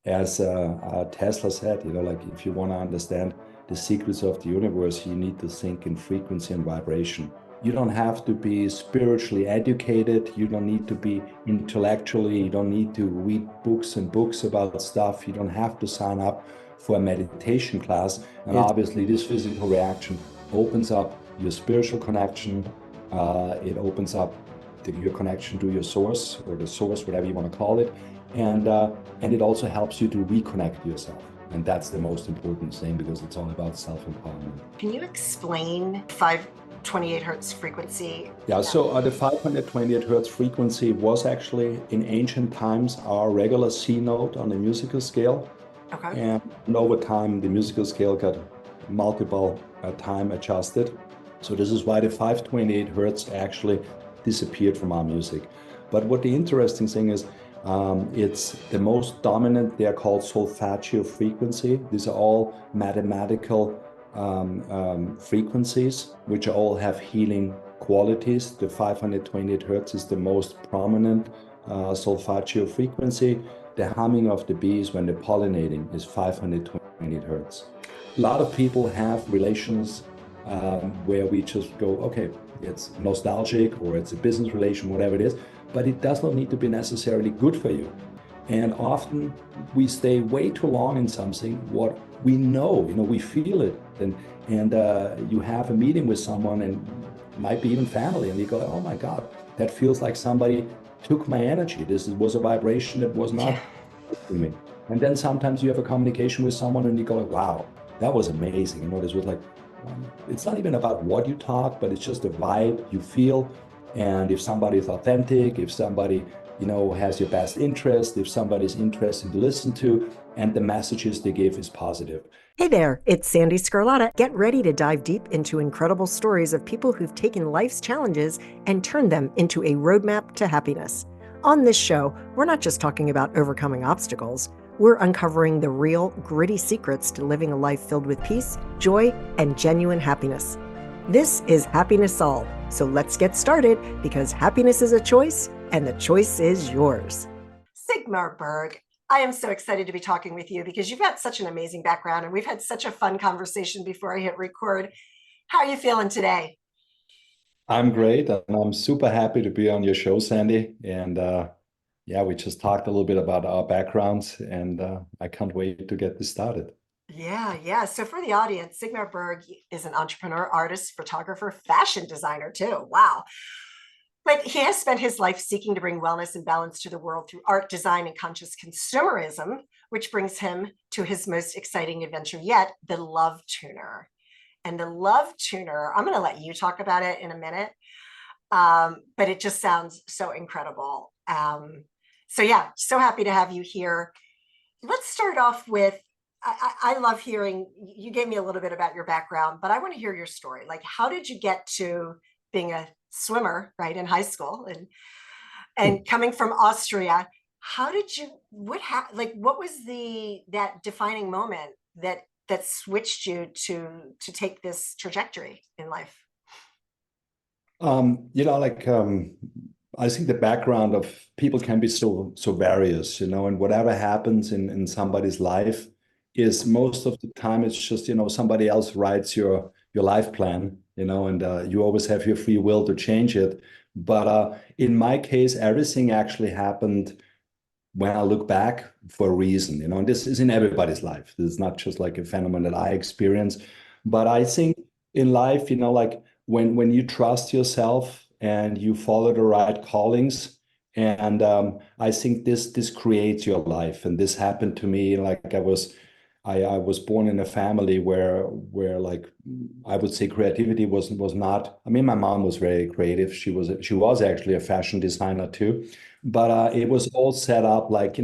as Tesla said, like if you want to understand the secrets of the universe, you need to think in frequency and vibration. You don't have to be spiritually educated. You don't need to be intellectually. You don't need to read books and books about stuff. You don't have to sign up for a meditation class. And obviously, this physical reaction opens up your spiritual connection. It opens up your connection to your source, or the source, whatever you want to call it. And it also helps you to reconnect yourself. And that's the most important thing, because it's all about self-empowerment. Can you explain 528 hertz frequency? Yeah, so the 528 hertz frequency was actually in ancient times our regular C note on the musical scale. Okay. And over time, the musical scale got multiple time adjusted. So this is why the 528 hertz actually disappeared from our music. But what the interesting thing is, it's the most dominant. They are called solfeggio frequency. These are all mathematical frequencies, which all have healing qualities. The 528 hertz is the most prominent solfeggio frequency. The humming of the bees when they're pollinating is 528 hertz. A lot of people have relations where we just go, okay, it's nostalgic or it's a business relation, whatever it is, but it does not need to be necessarily good for you. And often we stay way too long in something what we know, we feel it. And you have a meeting with someone, and might be even family, and you go, oh my God, that feels like somebody took my energy. This was a vibration that was not in me. And then sometimes you have a communication with someone and you go, wow, that was amazing. This was like, it's not even about what you talk, but it's just the vibe you feel. And if somebody is authentic, if somebody, has your best interest, if somebody's interesting to listen to, and the messages they give is positive. Hey there, it's Sandee Sgarlata. Get ready to dive deep into incredible stories of people who've taken life's challenges and turned them into a roadmap to happiness. On this show, we're not just talking about overcoming obstacles. We're uncovering the real, gritty secrets to living a life filled with peace, joy, and genuine happiness. This is Happiness Solved. So let's get started, because happiness is a choice, and the choice is yours. Sigmar Berg, I am so excited to be talking with you because you've got such an amazing background, and we've had such a fun conversation before I hit record. How are you feeling today? I'm great, and I'm super happy to be on your show, Sandee. And yeah, we just talked a little bit about our backgrounds, and I can't wait to get this started. Yeah. So for the audience, Sigmar Berg is an entrepreneur, artist, photographer, fashion designer too. Wow. But he has spent his life seeking to bring wellness and balance to the world through art, design, and conscious consumerism, which brings him to his most exciting adventure yet, the Lovetuner. And the Lovetuner, I'm going to let you talk about it in a minute, but it just sounds so incredible. So yeah, so happy to have you here. Let's start off with, I love hearing, you gave me a little bit about your background, but I want to hear your story. Like, how did you get to being a swimmer, right, in high school, and coming from Austria? How did you, what was that defining moment that switched you to take this trajectory in life? I think the background of people can be so various, and whatever happens in somebody's life is most of the time it's just, somebody else writes your life plan, and you always have your free will to change it. But in my case, everything actually happened when I look back for a reason, and this is in everybody's life. This is not just like a phenomenon that I experience. But I think in life, like when you trust yourself and you follow the right callings, and I think this creates your life. And this happened to me. Like I was born in a family where like I would say creativity was not. I mean, my mom was very creative. She was actually a fashion designer too, but it was all set up like,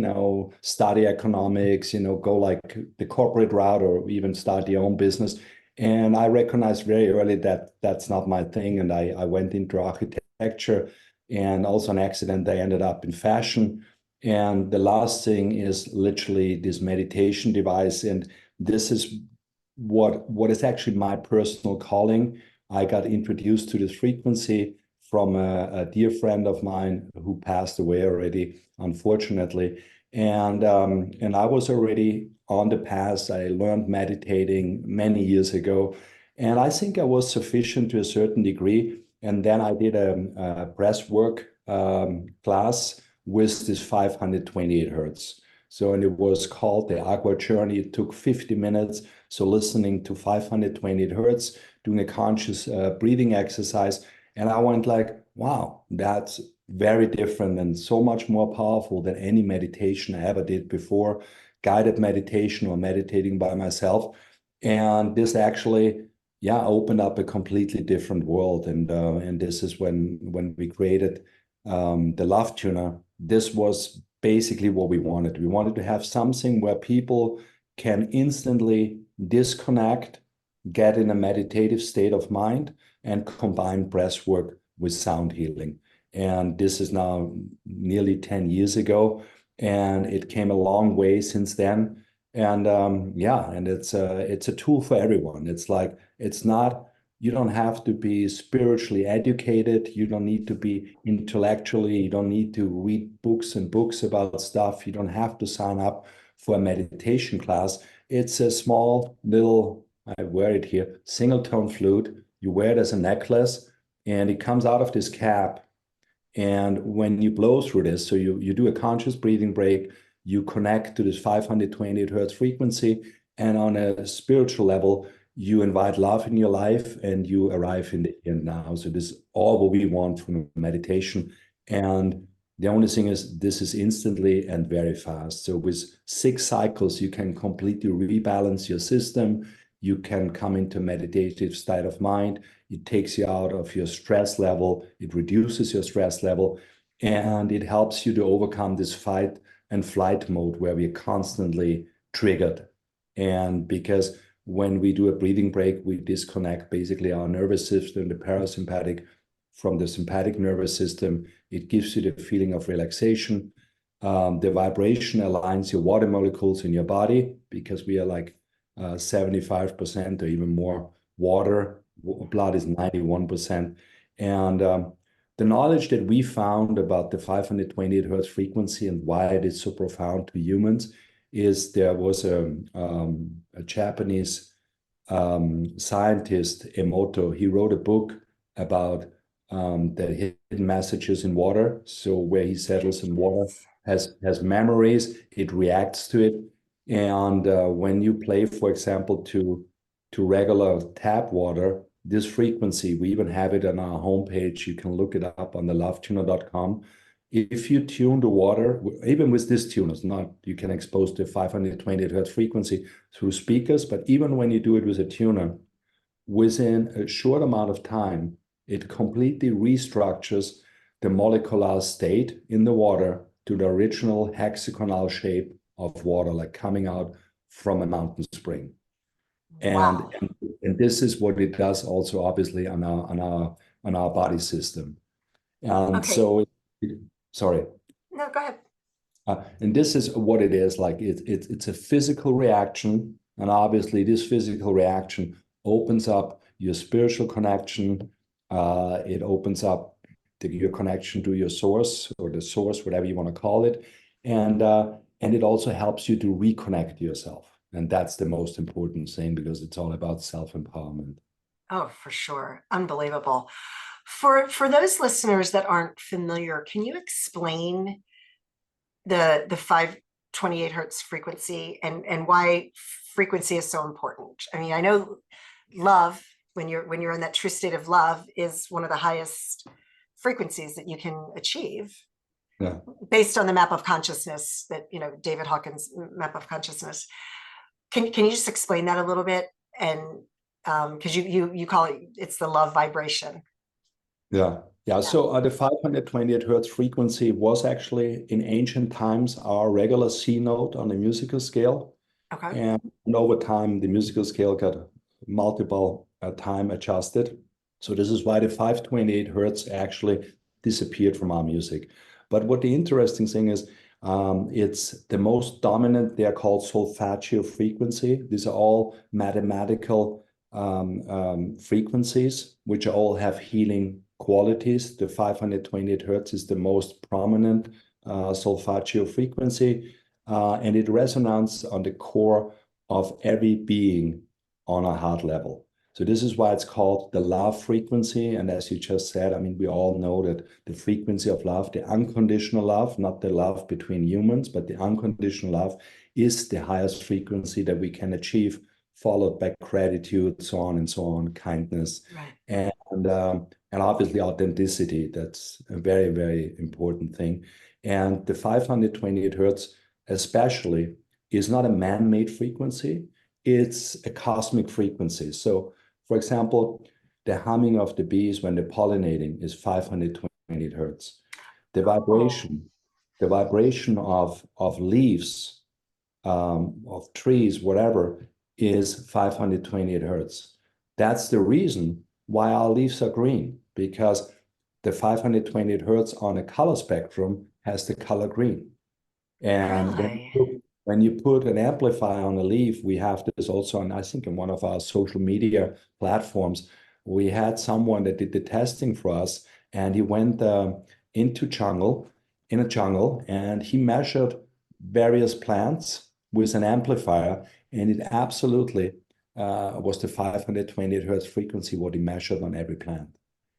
study economics, go like the corporate route, or even start your own business. And I recognized very early that that's not my thing, and I went into architecture, and also an accident I ended up in fashion. And the last thing is literally this meditation device. And this is what is actually my personal calling. I got introduced to this frequency from a dear friend of mine who passed away already, unfortunately. And I was already on the path. I learned meditating many years ago, and I think I was sufficient to a certain degree. And then I did a breathwork class with this 528 hertz. So, and it was called the Aqua Journey. It took 50 minutes. So listening to 528 hertz, doing a conscious breathing exercise. And I went like, wow, that's very different and so much more powerful than any meditation I ever did before, guided meditation or meditating by myself. And this actually, yeah, opened up a completely different world. And this is when we created the Lovetuner. This was basically what we wanted. We wanted to have something where people can instantly disconnect, get in a meditative state of mind, and combine breath work with sound healing. And this is now nearly 10 years ago, and it came a long way since then. And yeah, and it's a tool for everyone. It's like, it's not, you don't have to be spiritually educated. You don't need to be intellectually, you don't need to read books and books about stuff. You don't have to sign up for a meditation class. It's a small little, I wear it here, single tone flute. You wear it as a necklace, and it comes out of this cap. And when you blow through this, so you do a conscious breathing break, you connect to this 528 hertz frequency, and on a spiritual level, you invite love in your life and you arrive in the here and now. So this is all what we want from meditation. And the only thing is, this is instantly and very fast. So with 6 cycles, you can completely rebalance your system. You can come into meditative state of mind. It takes you out of your stress level. It reduces your stress level, and it helps you to overcome this fight and flight mode where we're constantly triggered. And because when we do a breathing break, we disconnect basically our nervous system, the parasympathetic, from the sympathetic nervous system. It gives you the feeling of relaxation. The vibration aligns your water molecules in your body, because we are like 75% or even more water. Blood is 91%. And the knowledge that we found about the 528 hertz frequency and why it is so profound to humans is, there was a Japanese scientist, Emoto. He wrote a book about the hidden messages in water. So where he settles in water, has memories, it reacts to it. And when you play, for example, to regular tap water, this frequency, we even have it on our homepage. You can look it up on the lovetuner.com. If you tune the water, even with this tuner, it's not, you can expose the 528 hertz frequency through speakers, but even when you do it with a tuner, within a short amount of time, it completely restructures the molecular state in the water to the original hexagonal shape of water, like coming out from a mountain spring. Wow. And this is what it does also, obviously, on our body system. And Okay. so, sorry. No, go ahead. And this is what it is. Like it's a physical reaction, and obviously this physical reaction opens up your spiritual connection. It opens up your connection to your source, or the source, whatever you want to call it, and it also helps you to reconnect yourself. And that's the most important thing, because it's all about self-empowerment. Oh, for sure. Unbelievable. For those listeners that aren't familiar, can you explain the 528 hertz frequency and why frequency is so important? I mean, I know love, when you're in that true state of love, is one of the highest frequencies that you can achieve. Yeah. Based on the map of consciousness that, David Hawkins' map of consciousness. Can you just explain that a little bit? And because you call it's the love vibration. Yeah. So the 528 hertz frequency was actually in ancient times our regular C note on the musical scale. Okay. And over time, the musical scale got multiple time adjusted. So this is why the 528 hertz actually disappeared from our music. But what the interesting thing is, it's the most dominant. They are called solfeggio frequency. These are all mathematical frequencies, which all have healing qualities. The 528 hertz is the most prominent solfeggio frequency. and it resonates on the core of every being on a heart level. So this is why it's called the love frequency. And as you just said, I mean, we all know that the frequency of love, the unconditional love, not the love between humans, but the unconditional love is the highest frequency that we can achieve, followed by gratitude, so on and so on, kindness, Right. and obviously authenticity. That's a very, very important thing. And the 528 hertz, especially, is not a man-made frequency. It's a cosmic frequency. So, for example, the humming of the bees when they're pollinating is 528 hertz. The vibration, the vibration of leaves, of trees, whatever, is 528 hertz. That's the reason why our leaves are green, because the 528 hertz on a color spectrum has the color green. And Really? when you put an amplifier on a leaf, we have this also on, I think, in one of our social media platforms. We had someone that did the testing for us, and he went into in a jungle, and he measured various plants with an amplifier, and it absolutely was the 528 hertz frequency what he measured on every plant.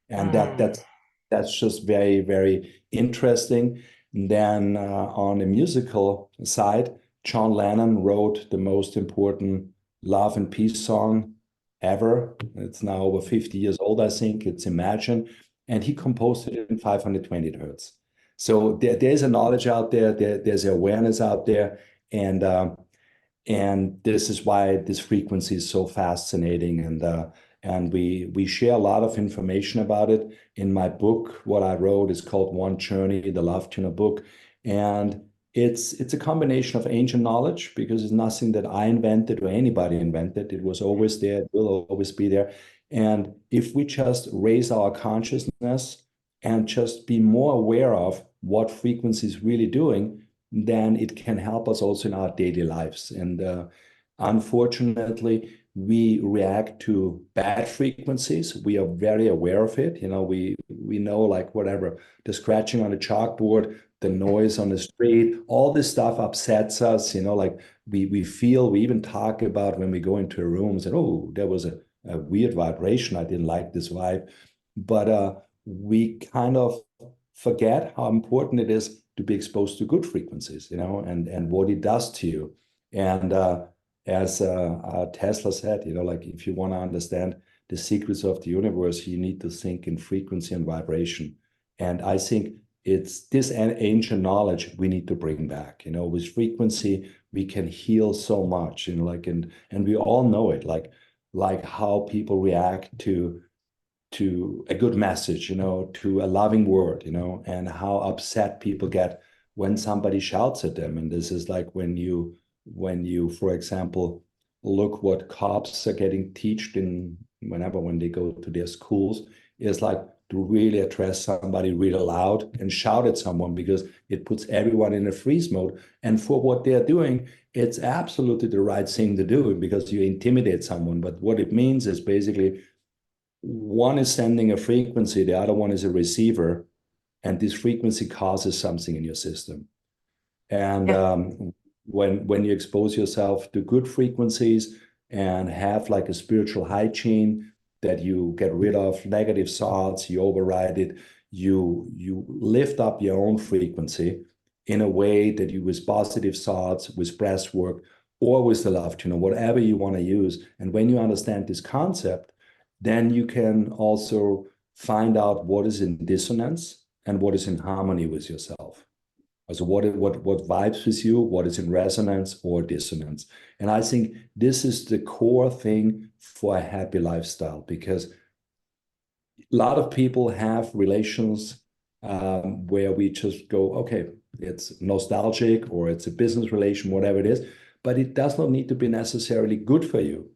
And Mm. that's just very, very interesting. And then on the musical side, John Lennon wrote the most important love and peace song ever. It's now over 50 years old, I think. It's Imagine. And he composed it in 520 hertz. So there's a knowledge out there, there's awareness out there. And this is why this frequency is so fascinating. And we share a lot of information about it. In my book, what I wrote is called One Journey, the Lovetuner book. And it's a combination of ancient knowledge, because it's nothing that I invented or anybody invented. It was always there, it will always be there. And if we just raise our consciousness and just be more aware of what frequency is really doing, then it can help us also in our daily lives. And unfortunately, we react to bad frequencies. We are very aware of it. You know, we know, like, whatever, the scratching on the chalkboard, the noise on the street, all this stuff upsets us. You know, like we feel, we even talk about when we go into a room and, oh, there was a weird vibration. I didn't like this vibe. But we kind of forget how important it is to be exposed to good frequencies, you know, and what it does to you. And as Tesla said, you know, like, if you want to understand the secrets of the universe, you need to think in frequency and vibration. And I think it's this ancient knowledge we need to bring back. You know, with frequency, we can heal so much, you know, like, and we all know it, like how people react to a good message, you know, to a loving word, you know, and how upset people get when somebody shouts at them. And this is like when you, for example, look what cops are getting taught in when they go to their schools, is like to really address somebody really loud and shout at someone, because it puts everyone in a freeze mode. And for what they're doing, it's absolutely the right thing to do, because you intimidate someone. But what it means is basically, one is sending a frequency, the other one is a receiver, and this frequency causes something in your system. And Yeah. when you expose yourself to good frequencies and have like a spiritual hygiene, that you get rid of negative thoughts, you override it, you lift up your own frequency in a way that you, with positive thoughts, with breath work, or with the Lovetuner, whatever you want to use. And when you understand this concept, then you can also find out what is in dissonance and what is in harmony with yourself. So what vibes with you, what is in resonance or dissonance. And I think this is the core thing for a happy lifestyle, because a lot of people have relations where we just go, okay, it's nostalgic or it's a business relation, whatever it is, but it does not need to be necessarily good for you.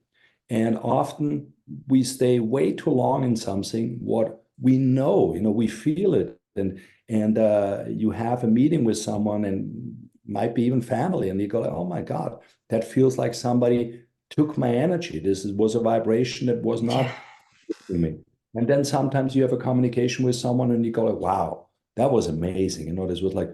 And often we stay way too long in something what we know, you know, we feel it. And you have a meeting with someone, and might be even family, and you go, oh my God, that feels like somebody took my energy. This was a vibration that was not me. And then sometimes you have a communication with someone and you go like, wow, that was amazing. You know, this was like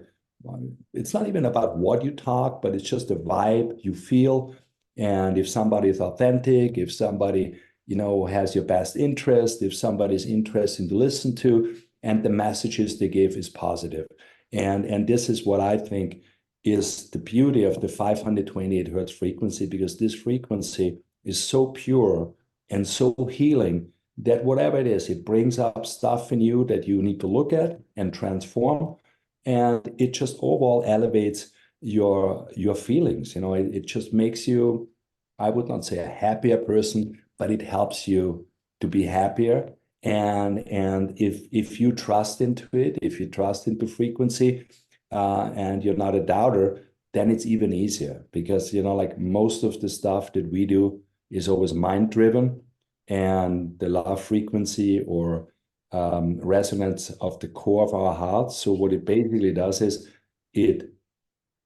it's not even about what you talk, but it's just the vibe you feel. And if somebody is authentic, if somebody, has your best interest, if somebody's interesting to listen to, and the messages they give is positive. And this is what I think is the beauty of the 528 hertz frequency, because this frequency is so pure and so healing that whatever it is, it brings up stuff in you that you need to look at and transform. And it just overall elevates your feelings. It just makes you, I would not say a happier person, but it helps you to be happier. And if you trust into it, if you trust into frequency, and you're not a doubter, then it's even easier, because like most of the stuff that we do is always mind driven, and the love frequency or resonance of the core of our hearts. So what it basically does is it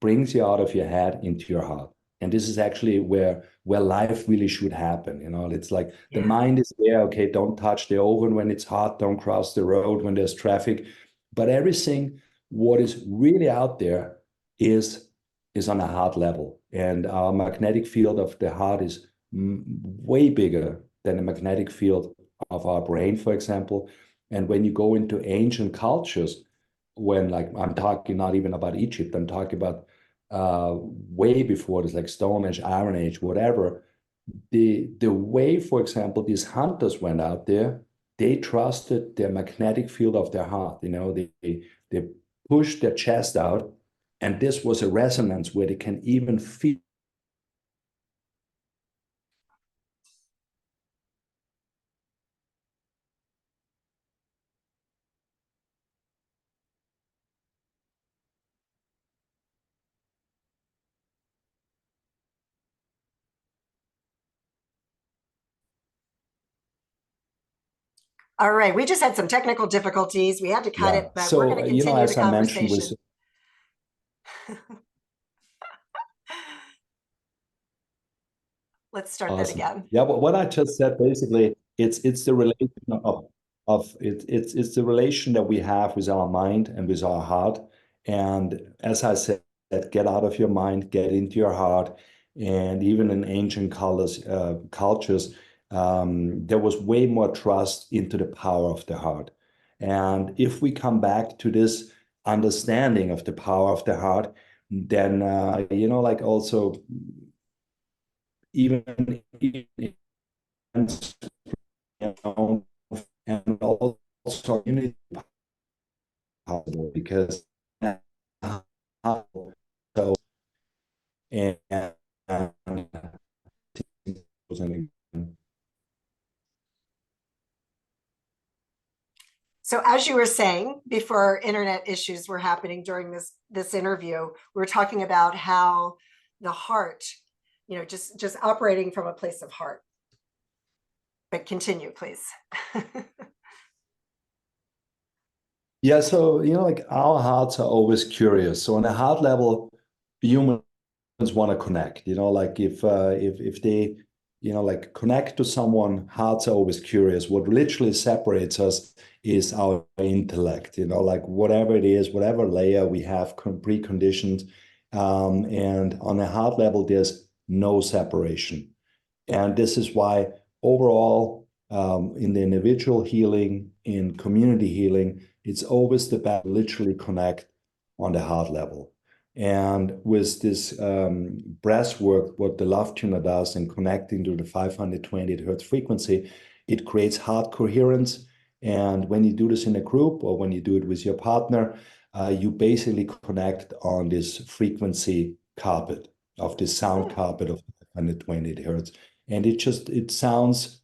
brings you out of your head into your heart. And this is actually where life really should happen. It's like the mind is there. Okay, don't touch the oven when it's hot. Don't cross the road when there's traffic. But everything what is really out there is on a heart level. And our magnetic field of the heart is way bigger than the magnetic field of our brain, for example. And when you go into ancient cultures, when, like, I'm talking not even about Egypt, I'm talking about way before this, like Stone Age, Iron Age, whatever. The way, for example, these hunters went out there, they trusted their magnetic field of their heart. They pushed their chest out, and this was a resonance where they can even feel. All right, we just had some technical difficulties. We had to cut it, but we're going to continue the conversation. Let's start that again. Yeah, but what I just said, basically, it's the relation it's the relation that we have with our mind and with our heart. And as I said, get out of your mind, get into your heart. And even in ancient cultures, there was way more trust into the power of the heart. And if we come back to this understanding of the power of the heart, then like also even and also unity possible, because so and so as you were saying, before internet issues were happening during this interview, we were talking about how the heart, just operating from a place of heart. But continue, please. Yeah, so like our hearts are always curious. So on a heart level, humans want to connect. Like if they like connect to someone, hearts are always curious. What literally separates us is our intellect. Like whatever it is, whatever layer we have preconditioned, and on a heart level, there's no separation. And this is why overall, in the individual healing, in community healing, it's always the best to literally connect on the heart level. And with this breath work, what the Lovetuner does in connecting to the 528 hertz frequency, it creates heart coherence. And when you do this in a group or when you do it with your partner, you basically connect on this frequency carpet, of this sound carpet of 528 hertz. And it sounds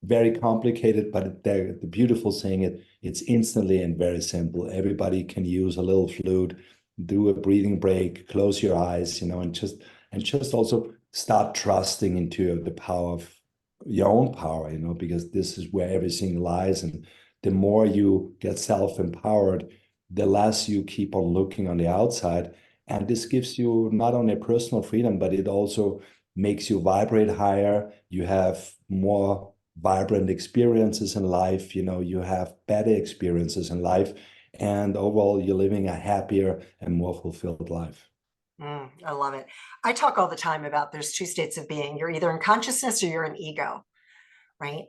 very complicated, but the beautiful thing, it's instantly and very simple. Everybody can use a little flute, do a breathing break, close your eyes, and just also start trusting into the power of your own power, because this is where everything lies. And the more you get self-empowered, the less you keep on looking on the outside. And this gives you not only personal freedom, but it also makes you vibrate higher. You have more vibrant experiences in life. You have better experiences in life. and overall you're living a happier and more fulfilled life. I love it. I talk all the time about there's two states of being. You're either in consciousness or you're in ego, right?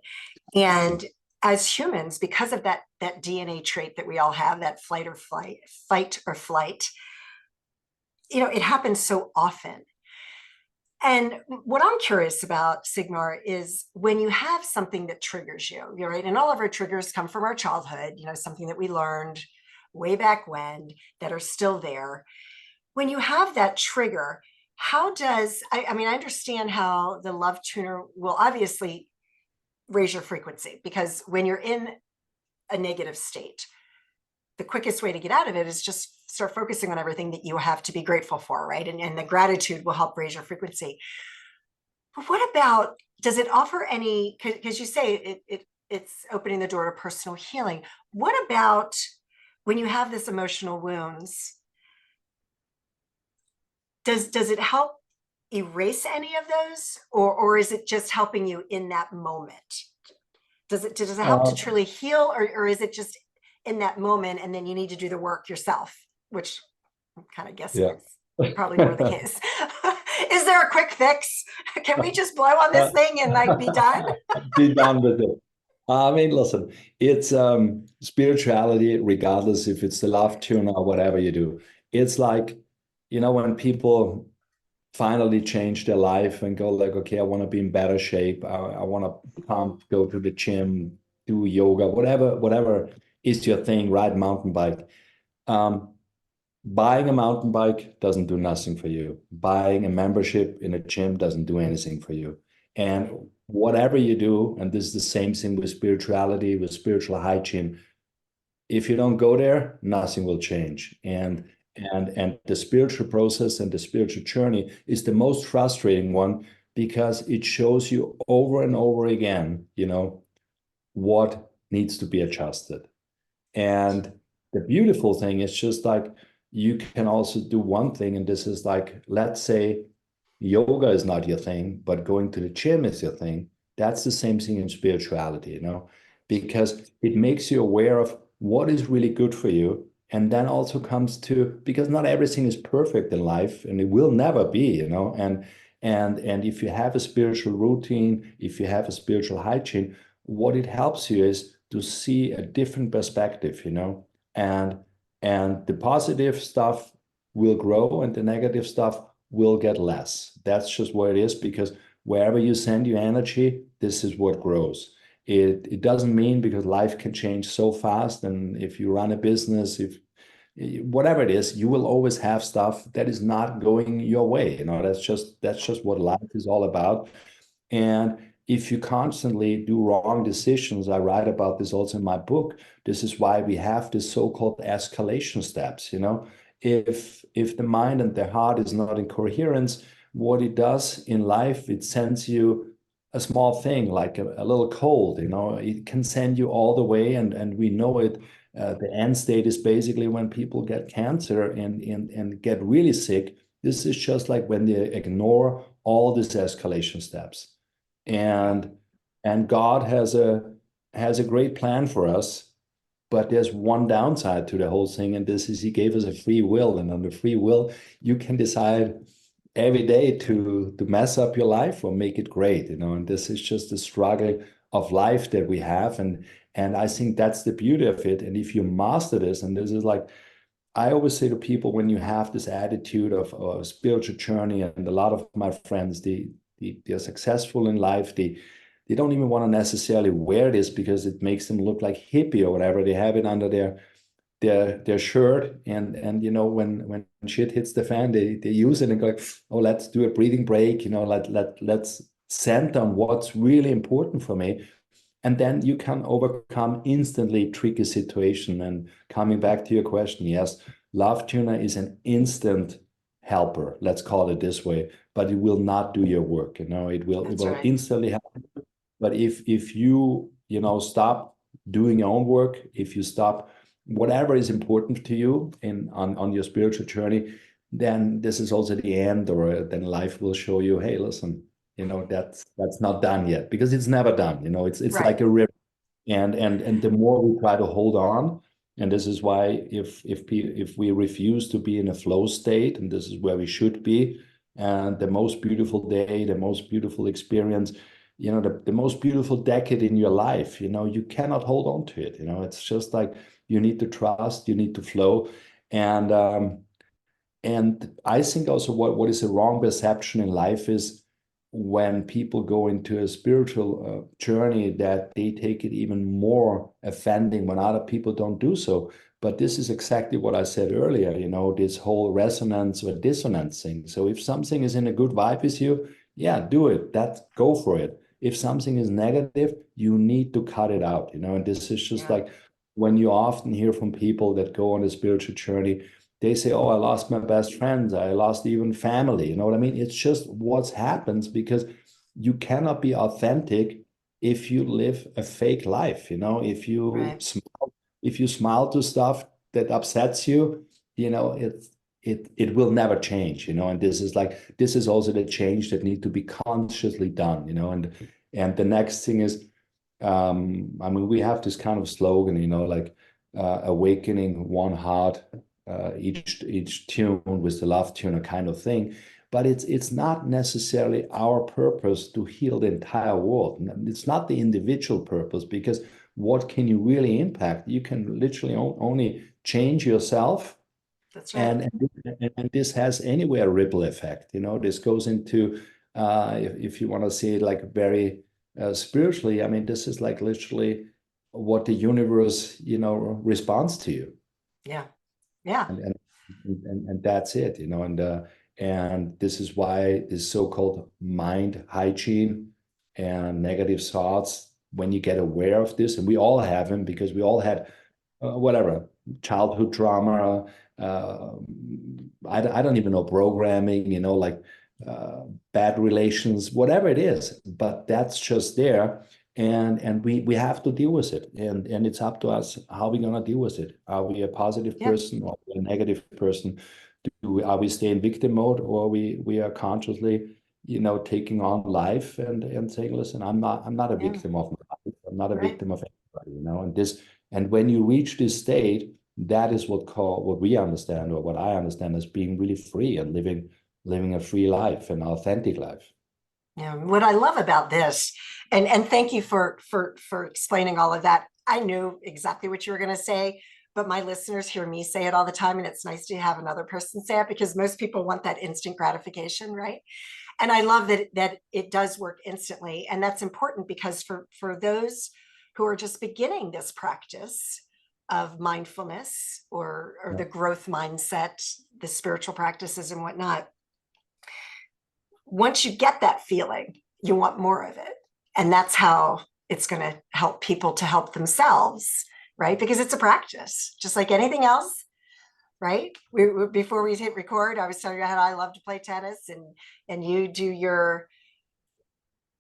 And as humans, because of that DNA trait that we all have, that fight or flight, it happens so often. And what I'm curious about, Sigmar, is when you have something that triggers you, you're right, and all of our triggers come from our childhood, something that we learned way back when that are still there. When you have that trigger, how does, I understand how the Lovetuner will obviously raise your frequency, because when you're in a negative state, the quickest way to get out of it is just start focusing on everything that you have to be grateful for, right? And the gratitude will help raise your frequency. But what about, does it offer any, because you say it's opening the door to personal healing. What about when you have this emotional wounds? Does it help erase any of those, or is it just helping you in that moment? Does it help to truly heal, or is it just in that moment and then you need to do the work yourself, which I'm kind of guessing is probably more the case. Is there a quick fix? Can we just blow on this thing and like be done? Be done with it. I mean, listen, it's spirituality, regardless if it's the Lovetuner or whatever you do. It's like, when people finally change their life and go like, okay, I want to be in better shape. I want to pump, go to the gym, do yoga, whatever is your thing, ride mountain bike. Buying a mountain bike doesn't do nothing for you. Buying a membership in a gym doesn't do anything for you. And whatever you do, and this is the same thing with spirituality, with spiritual hygiene, if you don't go there, nothing will change. And the spiritual process and the spiritual journey is the most frustrating one, because it shows you over and over again, what needs to be adjusted. And the beautiful thing is just like, you can also do one thing, and this is like, let's say yoga is not your thing, but going to the gym is your thing. That's the same thing in spirituality, because it makes you aware of what is really good for you. And then also comes to, because not everything is perfect in life, and it will never be, and if you have a spiritual routine, if you have a spiritual hygiene, what it helps you is to see a different perspective, and the positive stuff will grow and the negative stuff will get less. That's just what it is, because wherever you send your energy, this is what grows. It doesn't mean, because life can change so fast, and if you run a business, if whatever it is, you will always have stuff that is not going your way. That's just what life is all about. And if you constantly do wrong decisions, I write about this also in my book. This is why we have this so-called escalation steps. If the mind and the heart is not in coherence, what it does in life, it sends you a small thing like a little cold. It can send you all the way, and we know it. The end state is basically when people get cancer and get really sick. This is just like when they ignore all these escalation steps. And God has a great plan for us, but there's one downside to the whole thing, and this is He gave us a free will, and on the free will, you can decide every day to mess up your life or make it great, and this is just the struggle of life that we have, and I think that's the beauty of it. And if you master this, and this is like, I always say to people, when you have this attitude of a spiritual journey, and a lot of my friends, they're successful in life, they don't even want to necessarily wear this because it makes them look like hippie or whatever. They have it under their shirt, and when shit hits the fan, they use it and go, oh, let's do a breathing break, let's center on what's really important for me. And then you can overcome instantly tricky situation. And coming back to your question, yes, Lovetuner is an instant helper, let's call it this way, but it will not do your work. It will right. instantly help. But if you stop doing your own work, if you stop whatever is important to you on your spiritual journey, then this is also the end, or then life will show you, hey, listen, that's not done yet, because it's never done. It's right. Like a river, and the more we try to hold on, And this is why if we refuse to be in a flow state, and this is where we should be, and the most beautiful day, the most beautiful experience, the most beautiful decade in your life, you cannot hold on to it. It's just like you need to trust, you need to flow. And I think also what is a wrong perception in life is when people go into a spiritual journey, that they take it even more offending when other people don't do so. But this is exactly what I said earlier, this whole resonance or dissonance thing. So if something is in a good vibe with you, yeah, do it. Go for it. If something is negative, you need to cut it out, and this is just like when you often hear from people that go on a spiritual journey, they say, oh, I lost my best friends. I lost even family. You know what I mean? It's just what happens, because you cannot be authentic if you live a fake life. If you Right. smile to stuff that upsets you, it will never change. And this is also the change that need to be consciously done. And the next thing is, we have this kind of slogan, like awakening one heart, each tune with the Lovetuner kind of thing. But it's not necessarily our purpose to heal the entire world. It's not the individual purpose, because what can you really impact? You can literally only change yourself. That's right. And this has anywhere a ripple effect. This goes into, if you want to see it like very spiritually, this is like literally what the universe, responds to you. Yeah. Yeah. And that's it. And this is why this so-called mind hygiene and negative thoughts, when you get aware of this, and we all have them, because we all had whatever childhood trauma, I don't even know, programming, like bad relations, whatever it is, but that's just there. And we have to deal with it, and it's up to us how we're going to deal with it. Are we a positive Yeah. person or a negative person? Are we stay in victim mode, or we are consciously taking on life and saying, listen, I'm not a Yeah. victim of my life, I'm not a Right. victim of anybody. And when you reach this state, that is what we understand, or what I understand, as being really free and living a free life, an authentic life. Yeah. What I love about this, and thank you for explaining all of that. I knew exactly what you were going to say, but my listeners hear me say it all the time, and it's nice to have another person say it, because most people want that instant gratification, right? And I love that it does work instantly, and that's important, because for those who are just beginning this practice of mindfulness, or the growth mindset, the spiritual practices and whatnot, once you get that feeling, you want more of it. And that's how it's going to help people to help themselves, right? Because it's a practice, just like anything else, right? Before we hit record, I was telling you how I love to play tennis, and you do your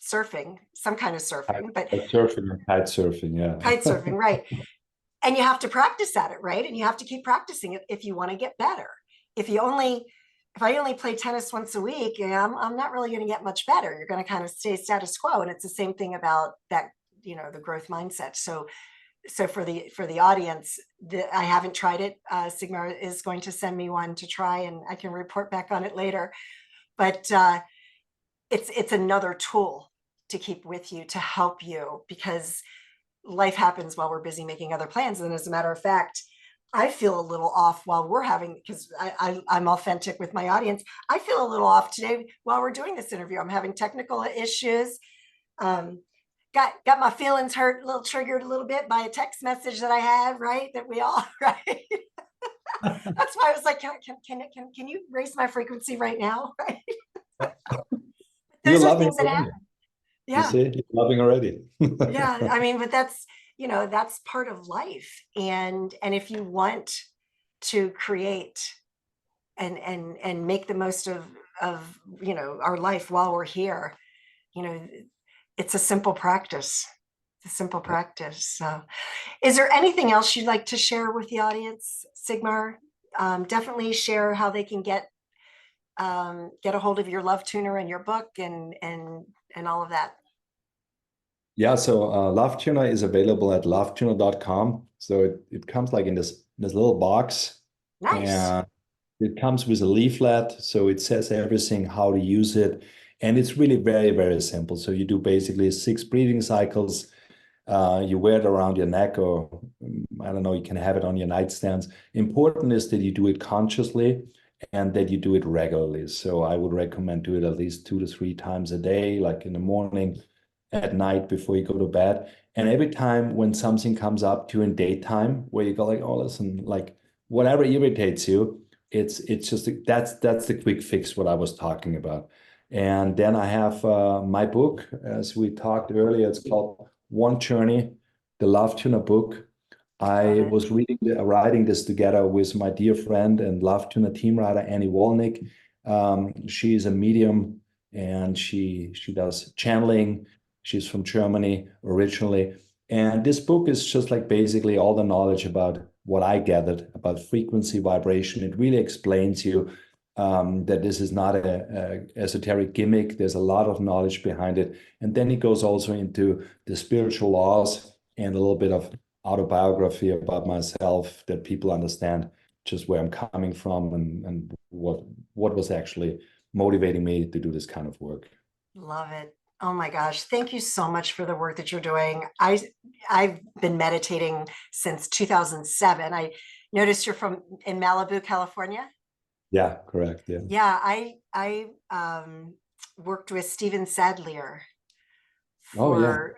surfing, some kind of surfing, but Surfing and kite surfing, yeah. kite surfing, right? And you have to practice at it, right? And you have to keep practicing it if you want to get better. If I only play tennis once a week, I'm not really going to get much better. You're going to kind of stay status quo. And it's the same thing about that, the growth mindset. So for the audience, I haven't tried it. Sigmar is going to send me one to try, and I can report back on it later. But it's another tool to keep with you, to help you, because life happens while we're busy making other plans. And as a matter of fact, I feel a little off while we're having, because I'm authentic with my audience. I feel a little off today while we're doing this interview. I'm having technical issues. Got my feelings hurt, a little triggered a little bit by a text message that I had, right? That we all, right? That's why I was like, can you raise my frequency right now? Right? You're Those are loving things that already. happen. You Yeah. see, you're loving already. Yeah. I mean, but that's part of life. And if you want to create and make the most of our life while we're here, it's a simple practice. It's a simple practice. So is there anything else you'd like to share with the audience, Sigmar? Definitely share how they can get a hold of your Lovetuner and your book and all of that. Yeah, so Lovetuner is available at lovetuner.com. So it comes like in this little box, Nice. and it comes with a leaflet. So it says everything, how to use it. And it's really very, very simple. So you do basically 6 breathing cycles. You wear it around your neck, or I don't know, you can have it on your nightstands. Important is that you do it consciously and that you do it regularly. So I would recommend do it at least 2 to 3 times a day, like in the morning, at night before you go to bed. And every time when something comes up during daytime where you go like, oh, listen, like whatever irritates you, it's just that's the quick fix what I was talking about. And then I have my book, as we talked earlier. It's called One Journey, the Lovetuner book. Love I it. was writing this together with my dear friend and Lovetuner team writer Annie Wolnick. She is a medium, and she does channeling. She's from Germany originally. And this book is just like basically all the knowledge about what I gathered about frequency vibration. It really explains you that this is not a esoteric gimmick. There's a lot of knowledge behind it. And then it goes also into the spiritual laws and a little bit of autobiography about myself, that people understand just where I'm coming from, and what was actually motivating me to do this kind of work. Love it. Oh my gosh. Thank you so much for the work that you're doing. I've been meditating since 2007. I noticed you're from in Malibu, California. Yeah, correct. Yeah. Yeah, I worked with Stephen Sadlier Oh, yeah. for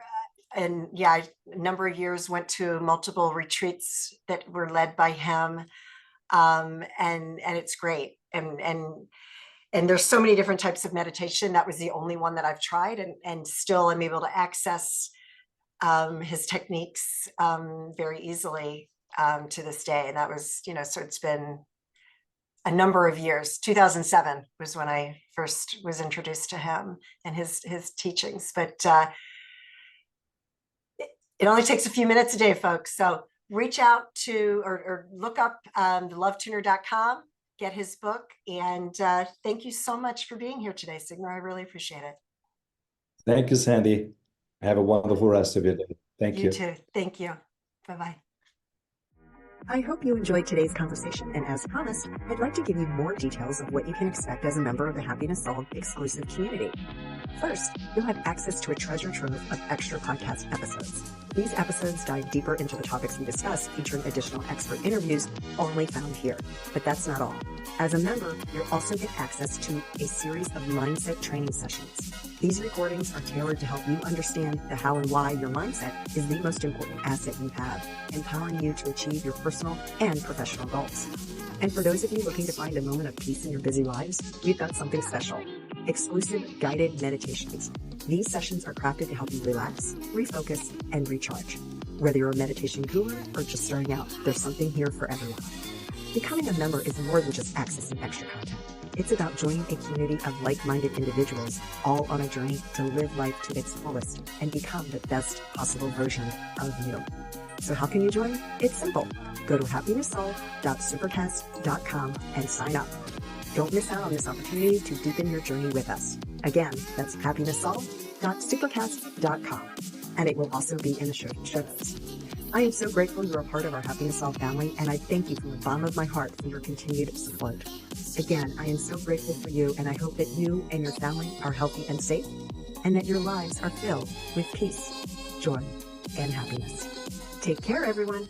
and yeah, a number of years, went to multiple retreats that were led by him. And it's great. And there's so many different types of meditation. That was the only one that I've tried, and still I'm able to access his techniques very easily to this day. And that was, so it's been a number of years. 2007 was when I first was introduced to him and his teachings. But it only takes a few minutes a day, folks. So reach out to or look up the lovetuner.com, get his book. And thank you so much for being here today, Sigmar. I really appreciate it. Thank you, Sandee. Have a wonderful rest of your day. Thank you. You too. Thank you. Bye-bye. I hope you enjoyed today's conversation, and as promised, I'd like to give you more details of what you can expect as a member of the Happiness Solved exclusive community. First, you'll have access to a treasure trove of extra podcast episodes. These episodes dive deeper into the topics we discuss, featuring additional expert interviews only found here. But that's not all. As a member, you'll also get access to a series of mindset training sessions. These recordings are tailored to help you understand the how and why your mindset is the most important asset you have, empowering you to achieve your personal and professional goals. And for those of you looking to find a moment of peace in your busy lives, we've got something special. Exclusive guided meditations. These sessions are crafted to help you relax, refocus, and recharge. Whether you're a meditation guru or just starting out, there's something here for everyone. Becoming a member is more than just accessing extra content. It's about joining a community of like-minded individuals, all on a journey to live life to its fullest and become the best possible version of you. So how can you join? It's simple. Go to happinesssolved.supercast.com and sign up. Don't miss out on this opportunity to deepen your journey with us. Again, that's happinesssolved.supercast.com, and it will also be in the show notes. I am so grateful you're a part of our Happiness Solved family, and I thank you from the bottom of my heart for your continued support. Again, I am so grateful for you, and I hope that you and your family are healthy and safe, and that your lives are filled with peace, joy, and happiness. Take care, everyone.